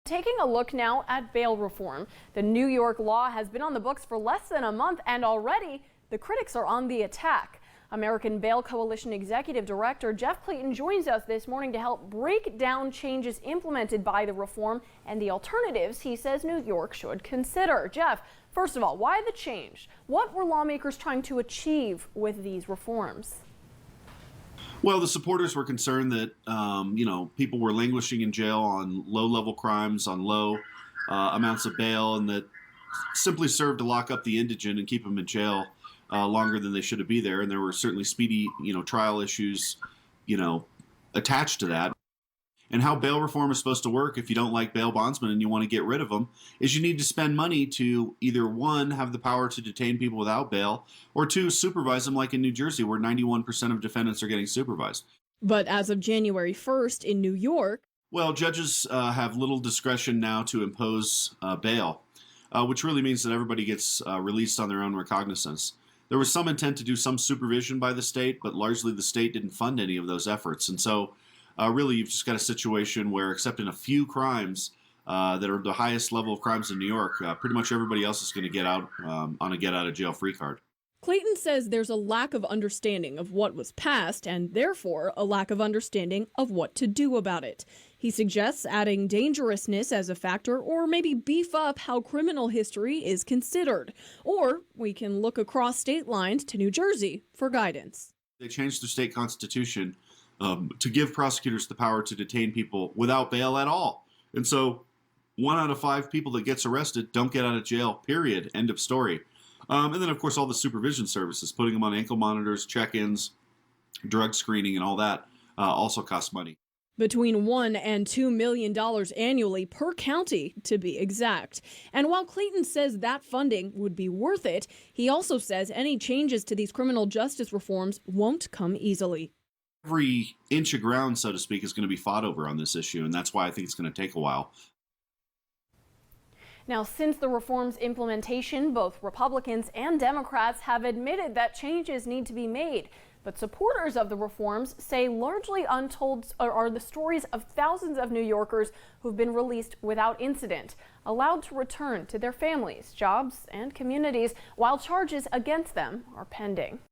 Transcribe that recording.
Taking a look now at bail reform. The New York law has been on the books for less than a month, and already the critics are on the attack. American Bail Coalition Executive Director Jeff Clayton joins us this morning to help break down changes implemented by the reform and the alternatives he says New York should consider. Jeff, first of all, why the change? What were lawmakers trying to achieve with these reforms? Well, the supporters were concerned that, people were languishing in jail on low-level crimes, on low amounts of bail, and that simply served to lock up the indigent and keep them in jail longer than they should be there. And there were certainly speedy, trial issues, attached to that. And how bail reform is supposed to work, if you don't like bail bondsmen and you want to get rid of them, is you need to spend money to either, one, have the power to detain people without bail, or two, supervise them like in New Jersey, where 91% of defendants are getting supervised. But as of January 1st in New York, well, judges have little discretion now to impose bail, which really means that everybody gets released on their own recognizance. There was some intent to do some supervision by the state, but largely the state didn't fund any of those efforts. And so really, you've just got a situation where, except in a few crimes that are the highest level of crimes in New York, pretty much everybody else is going to get out on a get-out-of-jail-free card. Clayton says there's a lack of understanding of what was passed and therefore a lack of understanding of what to do about it. He suggests adding dangerousness as a factor, or maybe beef up how criminal history is considered. Or we can look across state lines to New Jersey for guidance. They changed their state constitution to give prosecutors the power to detain people without bail at all. And so 1 out of 5 people that gets arrested don't get out of jail, period, end of story. And then, of course, all the supervision services, putting them on ankle monitors, check-ins, drug screening, and all that also costs money. Between $1 and $2 million annually per county, to be exact. And while Clayton says that funding would be worth it, he also says any changes to these criminal justice reforms won't come easily. Every inch of ground, so to speak, is going to be fought over on this issue, and that's why I think it's going to take a while. Now, since the reform's implementation, both Republicans and Democrats have admitted that changes need to be made. But supporters of the reforms say largely untold are the stories of thousands of New Yorkers who've been released without incident, allowed to return to their families, jobs, and communities while charges against them are pending.